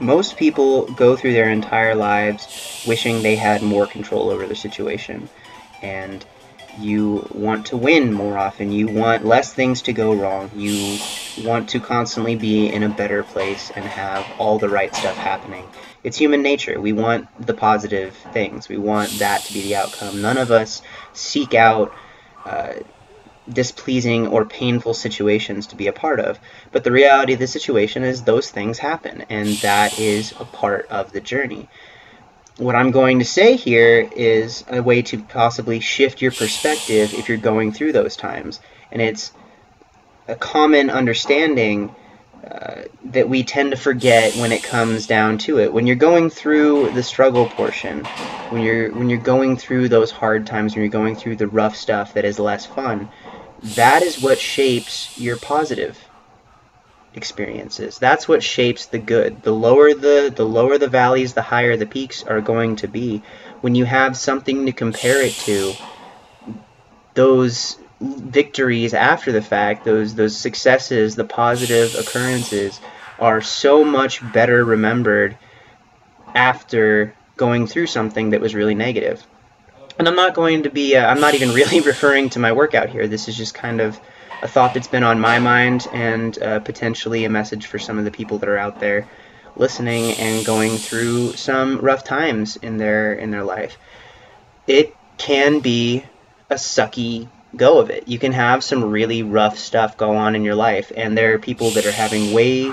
Most people go through their entire lives wishing they had more control over the situation. And you want to win more often. You want less things to go wrong. You want to constantly be in a better place and have all the right stuff happening. It's human nature. We want the positive things. We want that to be the outcome. None of us seek out displeasing or painful situations to be a part of. But the reality of the situation is those things happen, and that is a part of the journey. What I'm going to say here is a way to possibly shift your perspective if you're going through those times. And it's a common understanding that we tend to forget when it comes down to it. When you're going through the struggle portion, when you're going through those hard times, when you're going through the rough stuff that is less fun, that is what shapes your positive experiences. That's what shapes the good. The lower the valleys, the higher the peaks are going to be. When you have something to compare it to, those victories after the fact, those successes, the positive occurrences are so much better remembered after going through something that was really negative. And I'm not going to be, I'm not even really referring to my workout here. This is just kind of a thought that's been on my mind, and potentially a message for some of the people that are out there listening and going through some rough times in their life. It can be a sucky go of it. You can have some really rough stuff go on in your life, and there are people that are having way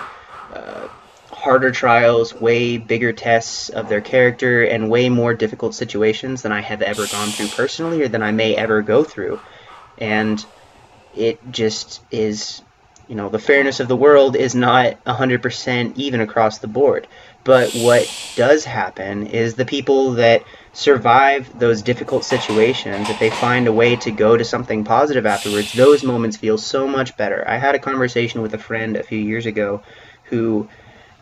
harder trials, way bigger tests of their character, and way more difficult situations than I have ever gone through personally, or than I may ever go through. And it just is, you know, the fairness of the world is not 100% even across the board. But what does happen is the people that survive those difficult situations, if they find a way to go to something positive afterwards, those moments feel so much better. I had a conversation with a friend a few years ago who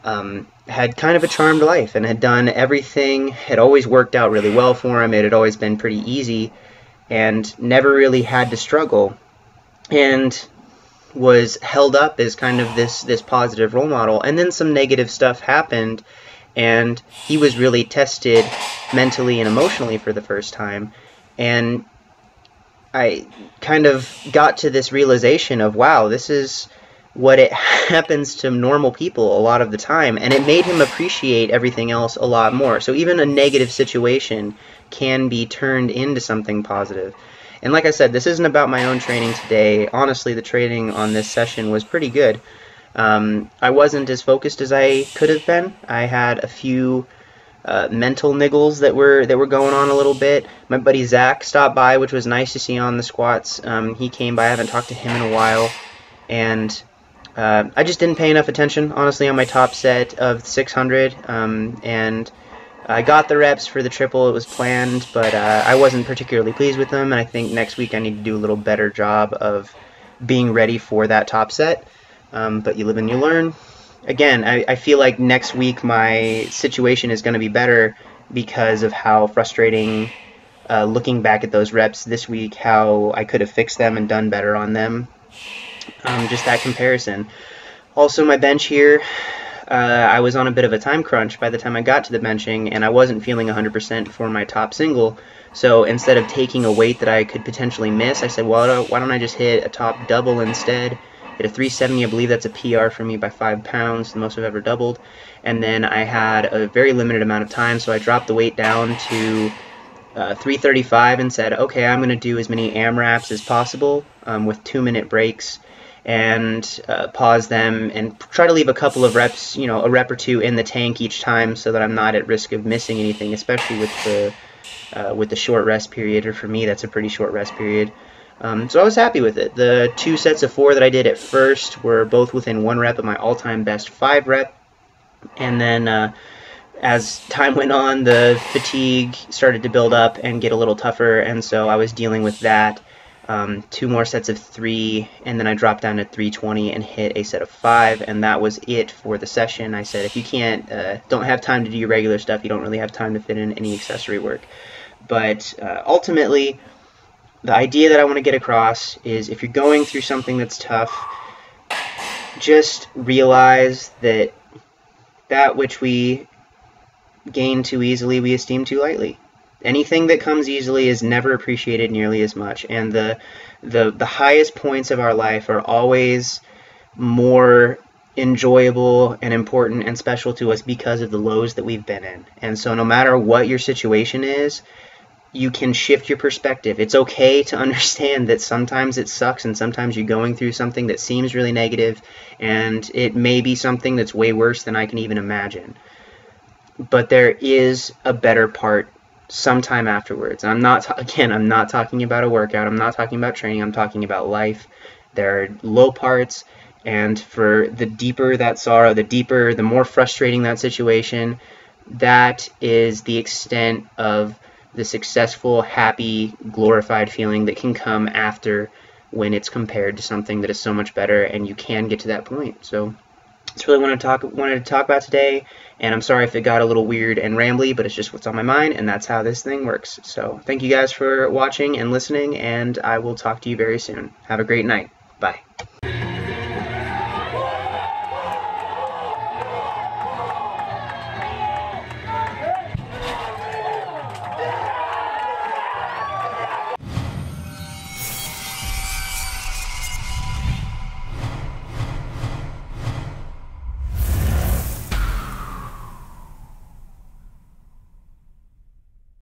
had kind of a charmed life and had done everything, had always worked out really well for him, it had always been pretty easy, and never really had to struggle, and was held up as kind of this positive role model. And then some negative stuff happened, and he was really tested mentally and emotionally for the first time. And I kind of got to this realization of, wow, this is what it happens to normal people a lot of the time, and it made him appreciate everything else a lot more. So even a negative situation can be turned into something positive. And like I said, this isn't about my own training today. Honestly, the training on this session was pretty good. I wasn't as focused as I could have been. I had a few mental niggles that were going on a little bit. My buddy Zach stopped by, which was nice to see on the squats. He came by. I haven't talked to him in a while, and I just didn't pay enough attention, honestly, on my top set of 600, and I got the reps for the triple. It was planned, but I wasn't particularly pleased with them, and I think next week I need to do a little better job of being ready for that top set. But you live and you learn. Again, I feel like next week my situation is going to be better because of how frustrating, looking back at those reps this week, how I could have fixed them and done better on them. Just that comparison. Also, my bench here, I was on a bit of a time crunch by the time I got to the benching, and I wasn't feeling 100% for my top single. So instead of taking a weight that I could potentially miss, I said, well, why don't I just hit a top double instead? Hit a 370, I believe that's a PR for me by 5 pounds, the most I've ever doubled. And then I had a very limited amount of time, so I dropped the weight down to 335 and said, okay, I'm going to do as many AMRAPs as possible with 2-minute breaks, and pause them and try to leave a couple of reps, you know, a rep or two in the tank each time, so that I'm not at risk of missing anything, especially with the short rest period. Or for me, that's a pretty short rest period. So I was happy with it. The 2 sets of 4 that I did at first were both within 1 rep of my all-time best 5 rep, and then as time went on, the fatigue started to build up and get a little tougher, and so I was dealing with that. 2 more sets of 3, and then I dropped down to 320 and hit a set of 5, and that was it for the session. I said, if you don't have time to do your regular stuff, you don't really have time to fit in any accessory work. But ultimately, the idea that I want to get across is, if you're going through something that's tough, just realize that that which we gain too easily, we esteem too lightly. Anything that comes easily is never appreciated nearly as much, and the highest points of our life are always more enjoyable and important and special to us because of the lows that we've been in. And so no matter what your situation is, you can shift your perspective. It's okay to understand that sometimes it sucks and sometimes you're going through something that seems really negative, and it may be something that's way worse than I can even imagine. But there is a better part sometime afterwards. I'm not talking about a workout. I'm not talking about training. I'm talking about life. There are low parts, and for the deeper that sorrow, the more frustrating that situation, that is the extent of the successful, happy, glorified feeling that can come after, when it's compared to something that is so much better, and you can get to that point. So that's really what I wanted to talk about today, and I'm sorry if it got a little weird and rambly, but it's just what's on my mind, and that's how this thing works. So thank you guys for watching and listening, and I will talk to you very soon. Have a great night. Bye.